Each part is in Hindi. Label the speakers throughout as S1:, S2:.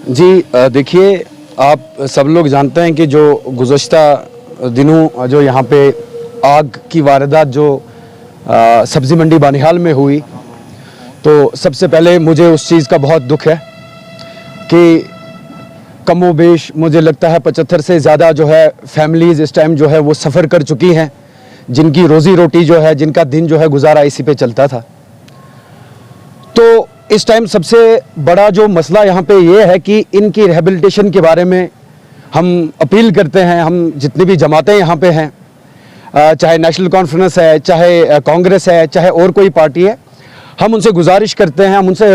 S1: जी देखिए, आप सब लोग जानते हैं कि जो गुज़श्ता दिनों जो यहाँ पे आग की वारदात जो सब्ज़ी मंडी बानिहाल में हुई, तो सबसे पहले मुझे उस चीज़ का बहुत दुख है कि कमोबेश मुझे लगता है 75 से ज़्यादा जो है फैमिलीज़ इस टाइम जो है वो सफ़र कर चुकी हैं, जिनकी रोज़ी रोटी जो है, जिनका दिन जो है गुजारा इसी पे चलता था। तो इस टाइम सबसे बड़ा जो मसला यहाँ पे ये है कि इनकी रिहेबिलिटेशन के बारे में हम अपील करते हैं। हम जितनी भी जमातें यहाँ पे हैं, चाहे नेशनल कॉन्फ्रेंस है, चाहे कांग्रेस है, चाहे और कोई पार्टी है, हम उनसे गुजारिश करते हैं, हम उनसे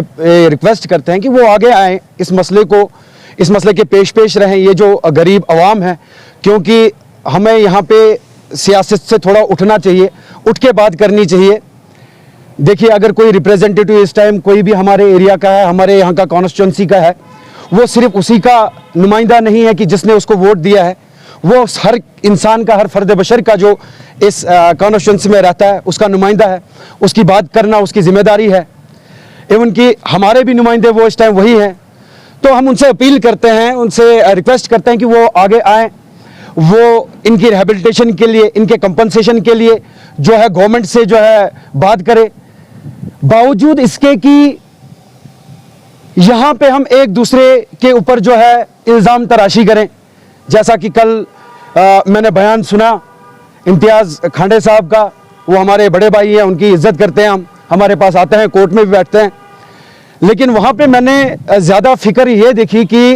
S1: रिक्वेस्ट करते हैं कि वो आगे आएँ, इस मसले के पेश रहें, ये जो गरीब आवाम है, क्योंकि हमें यहाँ पे सियासत से थोड़ा उठना चाहिए, उठ के बात करनी चाहिए। देखिए, अगर कोई रिप्रेजेंटेटिव इस टाइम कोई भी हमारे एरिया का है, हमारे यहाँ का कॉन्स्टिट्यूंसी का है, वो सिर्फ उसी का नुमाइंदा नहीं है कि जिसने उसको वोट दिया है, वो हर इंसान का, हर फर्द बशर का जो इस कॉन्स्टिट्यूंसी में रहता है उसका नुमाइंदा है। उसकी बात करना उसकी जिम्मेदारी है। इवन कि हमारे भी नुमाइंदे वो इस टाइम वही हैं। तो हम उनसे अपील करते हैं, उनसे रिक्वेस्ट करते हैं कि वो आगे आएँ, वो इनकी रिहेबिलिटेशन के लिए, इनके कंपनसेशन के लिए जो है गवर्नमेंट से जो है बात करे। बावजूद इसके कि यहाँ पे हम एक दूसरे के ऊपर जो है इल्ज़ाम तराशी करें, जैसा कि कल मैंने बयान सुना इम्तियाज़ खांडे साहब का। वो हमारे बड़े भाई हैं, उनकी इज्जत करते हैं, हम हमारे पास आते हैं, कोर्ट में भी बैठते हैं। लेकिन वहाँ पे मैंने ज़्यादा फिक्र ये देखी कि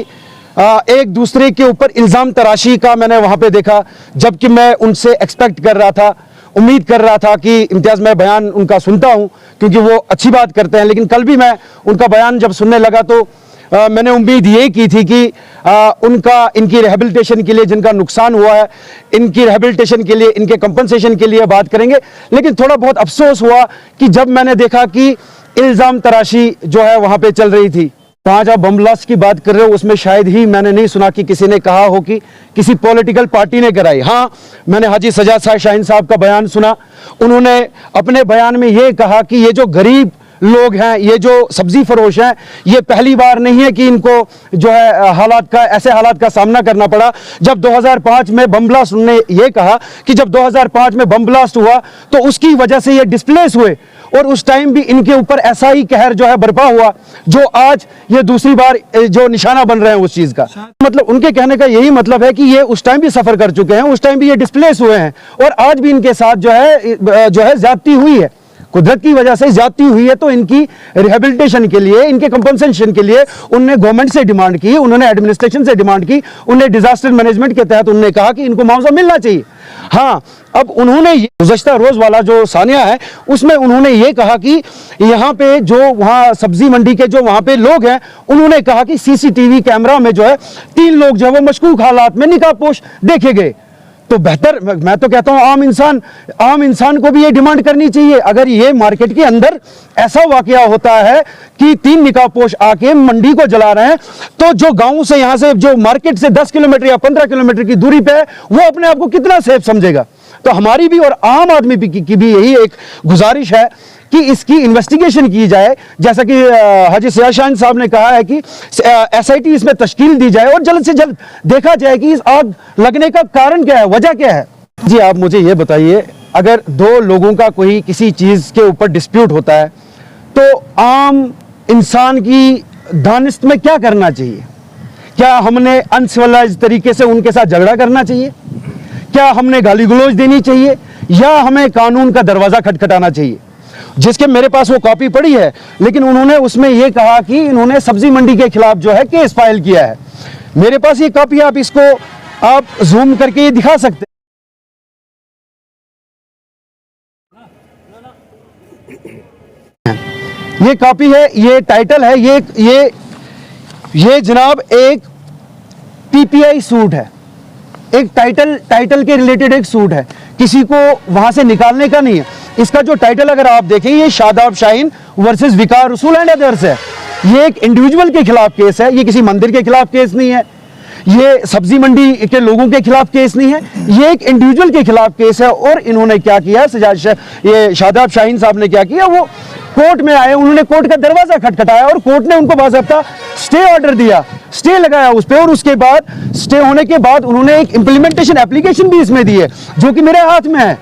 S1: एक दूसरे के ऊपर इल्ज़ाम तराशी का मैंने वहाँ पे देखा, जबकि मैं उनसे एक्सपेक्ट कर रहा था, उम्मीद कर रहा था कि इम्तियाज़, मैं बयान उनका सुनता हूं क्योंकि वो अच्छी बात करते हैं, लेकिन कल भी मैं उनका बयान जब सुनने लगा तो मैंने उम्मीद ये की थी कि इनकी रिहेबिलिटेशन के लिए, जिनका नुकसान हुआ है, इनकी रिहेबिलिटेशन के लिए, इनके कंपनसेशन के लिए बात करेंगे। लेकिन थोड़ा बहुत अफसोस हुआ कि जब मैंने देखा कि इल्ज़ाम तराशी जो है वहाँ पर चल रही थी। आज आप बम ब्लास्ट की बात कर रहे हो, उसमें शायद ही मैंने नहीं सुना कि किसी ने कहा हो कि किसी पॉलिटिकल पार्टी ने कराई। हाँ, मैंने हाजी सजाद शाहीन साहब का बयान सुना। उन्होंने अपने बयान में ये कहा कि ये जो गरीब लोग हैं, ये जो सब्जी फरोश हैं, ये पहली बार नहीं है कि इनको जो है ऐसे हालात का सामना करना पड़ा। जब 2005 में बम ब्लास्ट, उन्होंने ये कहा कि जब 2005 में बम ब्लास्ट हुआ तो उसकी वजह से ये डिस्प्लेस हुए और उस टाइम भी इनके ऊपर ऐसा ही कहर जो है बर्पा हुआ, जो आज ये दूसरी बार जो निशाना बन रहे हैं उस चीज का। मतलब उनके कहने का यही मतलब है कि ये उस टाइम भी सफर कर चुके हैं, उस टाइम भी ये डिस्प्लेस हुए हैं और आज भी इनके साथ जो है ज्यादती हुई है, कुदरत की वजह से ज्यादती हुई है। तो इनकी रिहेबिलिटेशन के लिए, इनके कंपनसेशन के लिए उन्होंने गवर्नमेंट से डिमांड की, उन्होंने एडमिनिस्ट्रेशन से डिमांड की, उन्होंने डिजास्टर मैनेजमेंट के तहत उन्होंने कहा कि इनको मुआवजा मिलना चाहिए। हाँ, अब उन्होंने गुज़श्ता रोज वाला जो सानिया है उसमें उन्होंने ये कहा कि यहाँ पे जो वहाँ सब्जी मंडी के जो वहाँ पे लोग हैं, उन्होंने कहा कि सीसीटीवी कैमरा में जो है 3 लोग जो है वो मशकूक हालात में निकाहपोश देखे गए। तो बेहतर, मैं तो कहता हूं आम इंसान को भी ये डिमांड करनी चाहिए। अगर ये मार्केट के अंदर ऐसा वाकया होता है कि 3 निकाहपोश आके मंडी को जला रहे हैं, तो जो गांव से, यहाँ से, जो मार्केट से 10 किलोमीटर या 15 किलोमीटर की दूरी पे है, वो अपने आप को कितना सेफ समझेगा। तो हमारी भी और आम आदमी की भी यही एक गुजारिश है कि इसकी इन्वेस्टिगेशन की जाए, जैसा कि हाजी सजाद शाहीन साहब ने कहा है कि SIT इसमें तश्कील दी जाए और जल्द से जल्द देखा जाए कि इस आग लगने का कारण क्या है, वजह क्या है। जी, आप मुझे ये बताइए, अगर 2 लोगों का कोई किसी चीज़ के ऊपर डिस्प्यूट होता है तो आम इंसान की दानिश में क्या करना चाहिए? क्या हमने अनसिविलाइज्ड तरीके से उनके साथ झगड़ा करना चाहिए? क्या हमने गाली गलौज देनी चाहिए, या हमें कानून का दरवाज़ा खटखटाना चाहिए? जिसके मेरे पास वो कॉपी पड़ी है, लेकिन उन्होंने उसमें ये कहा कि इन्होंने सब्जी मंडी के खिलाफ जो है केस फाइल किया है। मेरे पास ये कॉपी है, आप इसको आप जूम करके दिखा सकते हैं। ये कॉपी है, ये टाइटल है, ये जनाब एक PPI सूट है, एक टाइटल के रिलेटेड एक सूट है, किसी को वहां से निकालने का नहीं है। इसका जो टाइटल अगर आप देखें, ये शादाब शाहीन वर्सेस विकार रसूल एंड अदर्स है। ये एक इंडिविजुअल के खिलाफ केस है, ये किसी मंदिर के खिलाफ केस नहीं है, ये सब्जी मंडी के लोगों के खिलाफ केस नहीं है, ये एक इंडिविजुअल के खिलाफ केस है। और इन्होंने क्या किया, ये शादाब शाहीन साहब ने क्या किया, वो कोर्ट में आए, उन्होंने कोर्ट का दरवाजा खटखटाया और कोर्ट ने उनको बाज़ाब्ता स्टे ऑर्डर दिया स्टे लगाया उस पर, और उसके बाद स्टे होने के बाद उन्होंने एक इंप्लीमेंटेशन एप्लीकेशन भी इसमें दी है जो कि मेरे हाथ में है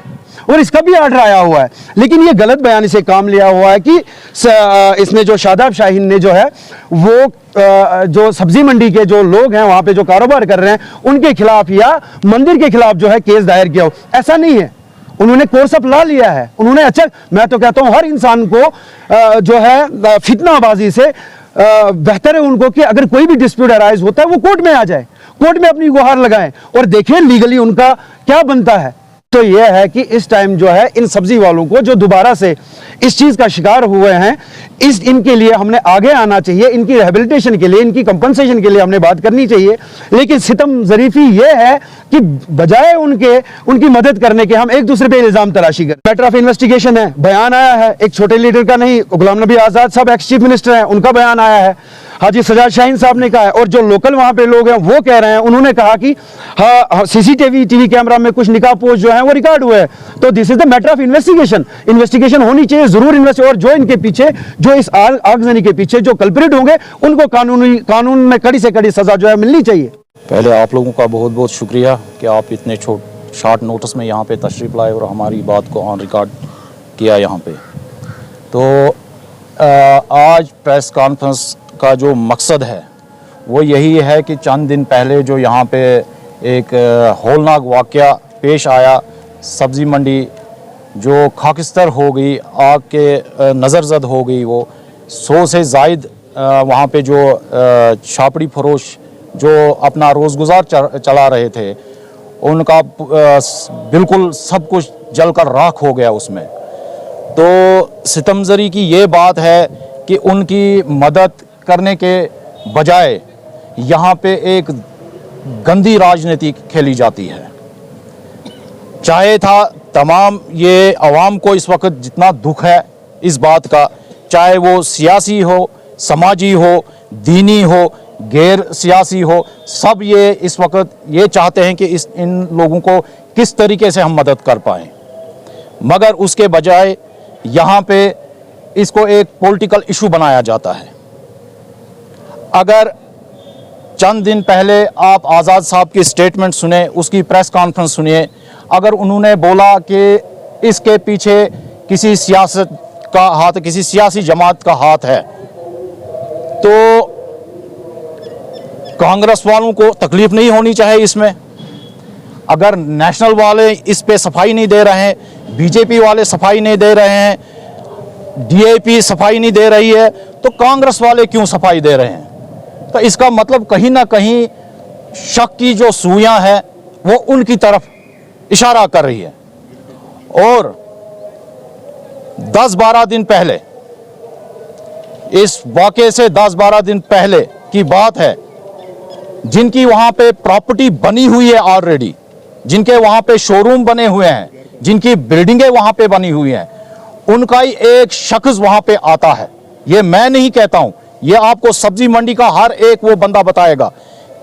S1: और इसका भी आर्डर आया हुआ है। लेकिन ये गलत बयानी से काम लिया हुआ है कि इसमें जो शादाब शाहीन ने जो है वो जो सब्जी मंडी के जो लोग हैं वहां पे जो कारोबार कर रहे हैं उनके खिलाफ या मंदिर के खिलाफ जो है केस दायर किया हो, ऐसा नहीं है। उन्होंने कोर्स ऑफ लॉ लिया है। उन्होंने, अच्छा मैं तो कहता हूं हर इंसान को जो है फितनाबाजी से बेहतर है उनको कि अगर कोई भी डिस्प्यूट अराइज होता है वो कोर्ट में आ जाए, कोर्ट में अपनी गुहार लगाएं और देखें लीगली उनका क्या बनता है। तो यह है कि इस टाइम जो है इन सब्जी वालों को जो दोबारा से इस चीज का शिकार हुए हैं, इनके लिए हमने आगे आना चाहिए, इनकी रिहेबिलिटेशन के लिए, इनकी कंपनसेशन के लिए हमने बात करनी चाहिए। लेकिन सितम जरीफी यह है कि बजाय उनकी मदद करने के हम एक दूसरे पे इल्जाम तराशी करें। मैटर ऑफ इन्वेस्टिगेशन है, बयान आया है, एक छोटे लीडर का नहीं, गुलाम नबी आजाद साहब एक्स चीफ मिनिस्टर हैं, उनका बयान आया है, हाजी सजाद शाहीन साहब ने कहा है, और जो लोकल वहां पे लोग हैं वो कह रहे हैं, उन्होंने कहा कि हाँ सीसीटीवी कैमरा में कुछ निकाह पोस्ट जो है वो रिकॉर्ड हुए हैं। तो this is the matter of investigation होनी चाहिए जरूर और जो इनके पीछे, जो इस आगजनी के पीछे जो कल्प्रिट होंगे उनको कानून में कड़ी से कड़ी सजा जो है मिलनी चाहिए।
S2: पहले आप लोगों का बहुत बहुत शुक्रिया कि आप इतने शॉर्ट नोटिस में यहाँ पे तशरीफ लाए और हमारी बात को ऑन रिकॉर्ड किया यहाँ पे। तो आज प्रेस कॉन्फ्रेंस का जो मकसद है वो यही है कि चंद दिन पहले जो यहाँ पे एक हौलनाक वाक़या पेश आया, सब्ज़ी मंडी जो खाकिस्तर हो गई, आग के नज़रजद हो गई, वो 100 से ज़ायद वहाँ पे जो छापड़ी फरोश जो अपना रोज़गुज़ार चला रहे थे उनका बिल्कुल सब कुछ जलकर राख हो गया उसमें। तो सितमज़री की ये बात है कि उनकी मदद करने के बजाय यहाँ पे एक गंदी राजनीति खेली जाती है। चाहे था तमाम ये अवाम को इस वक्त जितना दुख है इस बात का, चाहे वो सियासी हो, समाजी हो, दीनी हो, गैर सियासी हो, सब ये इस वक्त ये चाहते हैं कि इन लोगों को किस तरीके से हम मदद कर पाएँ, मगर उसके बजाय यहाँ पे इसको एक पॉलिटिकल इशू बनाया जाता है। अगर चंद दिन पहले आप आज़ाद साहब की स्टेटमेंट सुने, उसकी प्रेस कॉन्फ्रेंस सुनिए, अगर उन्होंने बोला कि इसके पीछे किसी सियासत का हाथ, किसी सियासी जमात का हाथ है, तो कांग्रेस वालों को तकलीफ नहीं होनी चाहिए इसमें। अगर नेशनल वाले इस पे सफाई नहीं दे रहे हैं, बीजेपी वाले सफाई नहीं दे रहे हैं, डीएपी सफाई नहीं दे रही है, तो कांग्रेस वाले क्यों सफाई दे रहे हैं? तो इसका मतलब कहीं ना कहीं शक की जो सुइयां हैं वो उनकी तरफ इशारा कर रही है। और 10-12 दिन पहले, इस वाक़े से 10-12 दिन पहले की बात है, जिनकी वहां पे प्रॉपर्टी बनी हुई है ऑलरेडी, जिनके वहां पे शोरूम बने हुए हैं, जिनकी बिल्डिंगें वहां पे बनी हुई हैं, उनका ही एक शख्स वहां पे आता है। ये मैं नहीं कहता हूं, ये आपको सब्जी मंडी का हर एक वो बंदा बताएगा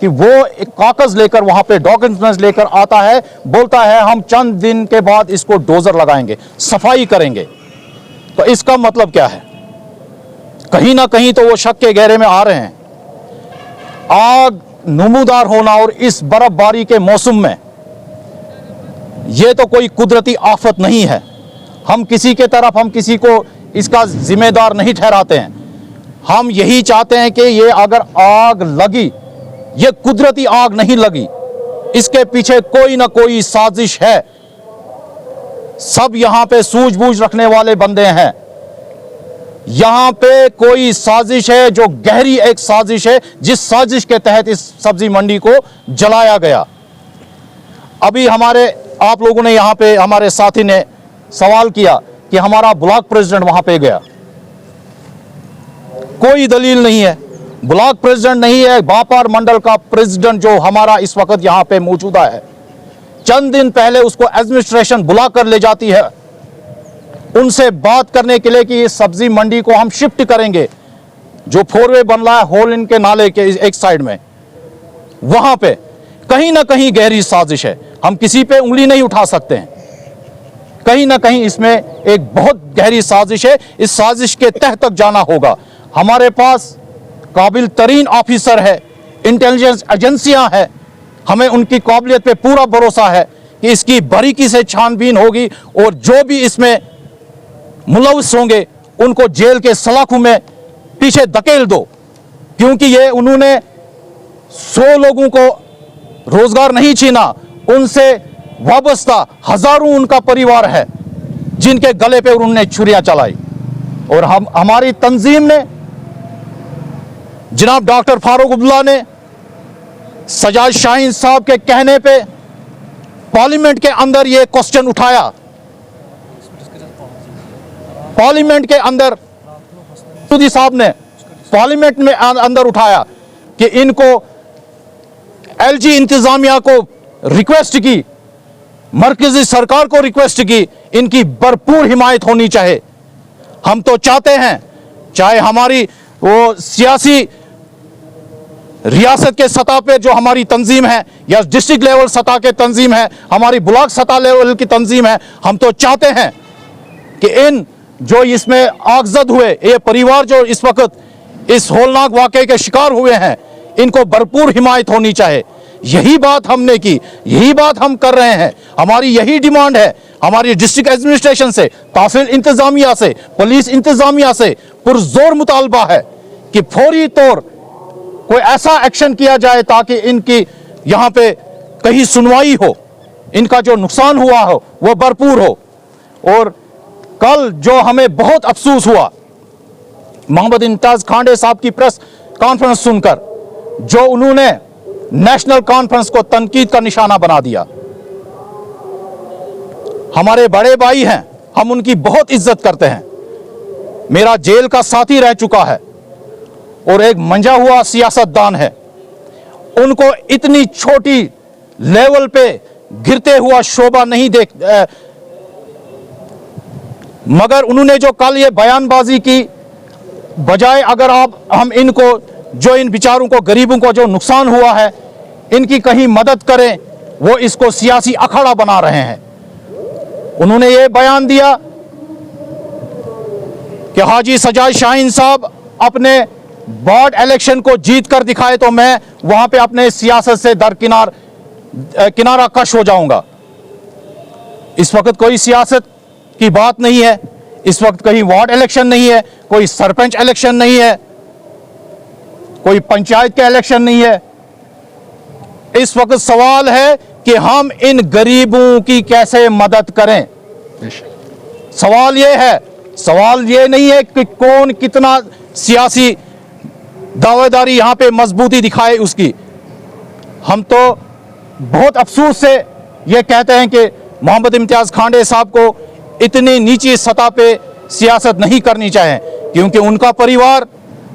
S2: कि वो एक कागज लेकर वहां पे डॉक्यूमेंट्स लेकर आता है, बोलता है हम चंद दिन के बाद इसको डोजर लगाएंगे, सफाई करेंगे। तो इसका मतलब क्या है? कहीं ना कहीं तो वो शक के घेरे में आ रहे हैं। आग नमूदार होना और इस बर्फबारी के मौसम में, ये तो कोई कुदरती आफत नहीं है। हम किसी के तरफ, हम किसी को इसका जिम्मेदार नहीं ठहराते हैं। हम यही चाहते हैं कि ये अगर आग लगी, ये कुदरती आग नहीं लगी, इसके पीछे कोई ना कोई साजिश है। सब यहां पे सूझबूझ रखने वाले बंदे हैं। यहां पे कोई साजिश है, जो गहरी एक साजिश है, जिस साजिश के तहत इस सब्जी मंडी को जलाया गया। अभी आप लोगों ने यहां पे, हमारे साथी ने सवाल किया कि हमारा ब्लॉक प्रेसिडेंट वहां पे गया। कोई दलील नहीं है, ब्लॉक प्रेसिडेंट नहीं है, बापार मंडल का प्रेसिडेंट जो हमारा इस वक्त यहां पे मौजूदा है, चंद दिन पहले उसको एडमिनिस्ट्रेशन बुला कर ले जाती है उनसे बात करने के लिए कि इस सब्जी मंडी को हम शिफ्ट करेंगे। जो 4 वे बन रहा है होल इनके नाले के एक साइड में, वहां पे कहीं ना कहीं गहरी साजिश है। हम किसी पे उंगली नहीं उठा सकते हैं, कहीं ना कहीं इसमें एक बहुत गहरी साजिश है। इस साजिश के तह तक जाना होगा। हमारे पास काबिल तरीन ऑफिसर है इंटेलिजेंस एजेंसियां हैं, हमें उनकी काबिलियत पे पूरा भरोसा है कि इसकी बारीकी से छानबीन होगी और जो भी इसमें मुलविस होंगे उनको जेल के सलाखों में पीछे धकेल दो, क्योंकि ये उन्होंने 100 लोगों को रोजगार नहीं छीना, उनसे वाबस्ता हजारों उनका परिवार है जिनके गले पे उन्होंने छुरियां चलाई। और हमारी तंजीम ने, जनाब डॉक्टर फारूक अब्दुल्ला ने सजाद शाहीन साहब के कहने पे पार्लियामेंट के अंदर ये क्वेश्चन उठाया, पार्लियामेंट के अंदर मोदी साहब ने पार्लियामेंट में अंदर उठाया कि इनको एलजी इंतजामिया को रिक्वेस्ट की, मरकजी सरकार को रिक्वेस्ट की, इनकी भरपूर हिमायत होनी चाहिए। हम तो चाहते हैं चाहे हमारी वो सियासी रियासत के सतह पे जो हमारी तंजीम है या डिस्ट्रिक्ट लेवल सतह के तंजीम है, हमारी ब्लॉक सतह लेवल की तंजीम है, हम तो चाहते हैं कि इन जो इसमें आगजद हुए ये परिवार जो इस वक्त इस होलनाक वाकये के शिकार हुए हैं, इनको भरपूर हिमायत होनी चाहिए। यही बात हमने की, यही बात हम कर रहे हैं, हमारी यही डिमांड है। हमारी डिस्ट्रिक्ट एडमिनिस्ट्रेशन से, तहसील इंतजामिया से, पुलिस इंतजामिया से पुरजोर मुतालबा है कि फौरी तौर कोई ऐसा एक्शन किया जाए ताकि इनकी यहाँ पे कहीं सुनवाई हो, इनका जो नुकसान हुआ हो वो भरपूर हो। और कल जो हमें बहुत अफसोस हुआ मोहम्मद इम्तियाज खांडे साहब की प्रेस कॉन्फ्रेंस सुनकर, जो उन्होंने नेशनल कॉन्फ्रेंस को तनकीद का निशाना बना दिया। हमारे बड़े भाई हैं, हम उनकी बहुत इज्जत करते हैं, मेरा जेल का साथी रह चुका है और एक मंजा हुआ सियासतदान है। उनको इतनी छोटी लेवल पे गिरते हुआ शोभा नहीं मगर उन्होंने जो कल ये बयानबाजी की, बजाय अगर हम इनको, जो इन बेचारों को, गरीबों को जो नुकसान हुआ है, इनकी कहीं मदद करें, वो इसको सियासी अखाड़ा बना रहे हैं। उन्होंने ये बयान दिया कि हाजी सजाद शाहीन साहब अपने वार्ड इलेक्शन को जीत कर दिखाए तो मैं वहां पे अपने सियासत से किनारा कश हो जाऊंगा। इस वक्त कोई सियासत की बात नहीं है, इस वक्त कहीं वार्ड इलेक्शन नहीं है, कोई सरपंच इलेक्शन नहीं है, कोई पंचायत का इलेक्शन नहीं है। इस वक्त सवाल है कि हम इन गरीबों की कैसे मदद करें। सवाल ये है, सवाल ये नहीं है कि कौन कितना सियासी दावेदारी यहां पे मजबूती दिखाए उसकी। हम तो बहुत अफसोस से ये कहते हैं कि मोहम्मद इम्तियाज खांडे साहब को इतनी नीची सतह पे सियासत नहीं करनी चाहिए, क्योंकि उनका परिवार,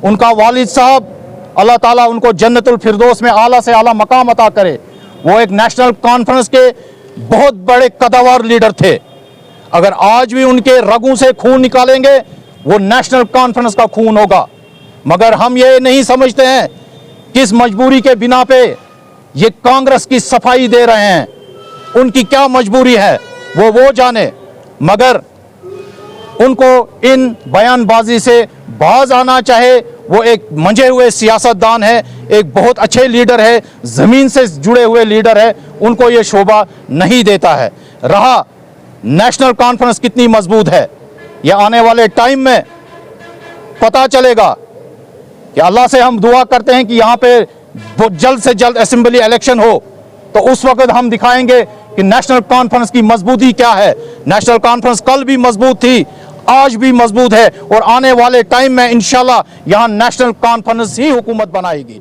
S2: उनका वालिद साहब, अल्लाह ताला उनको जन्नतुल फिरदौस में आला से आला मकाम अता करे, वो एक नेशनल कॉन्फ्रेंस के बहुत बड़े कदावर लीडर थे। अगर आज भी उनके रगों से खून निकालेंगे वो नेशनल कॉन्फ्रेंस का खून होगा। मगर हम ये नहीं समझते हैं किस मजबूरी के बिना पे ये कांग्रेस की सफाई दे रहे हैं, उनकी क्या मजबूरी है वो जाने। मगर उनको इन बयानबाजी से बाज आना चाहे। वो एक मंजे हुए सियासतदान है, एक बहुत अच्छे लीडर है, ज़मीन से जुड़े हुए लीडर है, उनको ये शोभा नहीं देता है। रहा नेशनल कॉन्फ्रेंस कितनी मजबूत है, ये आने वाले टाइम में पता चलेगा। कि अल्लाह से हम दुआ करते हैं कि यहाँ पे जल्द से जल्द असेंबली इलेक्शन हो, तो उस वक्त हम दिखाएंगे कि नेशनल कॉन्फ्रेंस की मजबूती क्या है। नेशनल कॉन्फ्रेंस कल भी मजबूत थी, आज भी मजबूत है और आने वाले टाइम में इंशाल्लाह यहाँ नेशनल कॉन्फ्रेंस ही हुकूमत बनाएगी।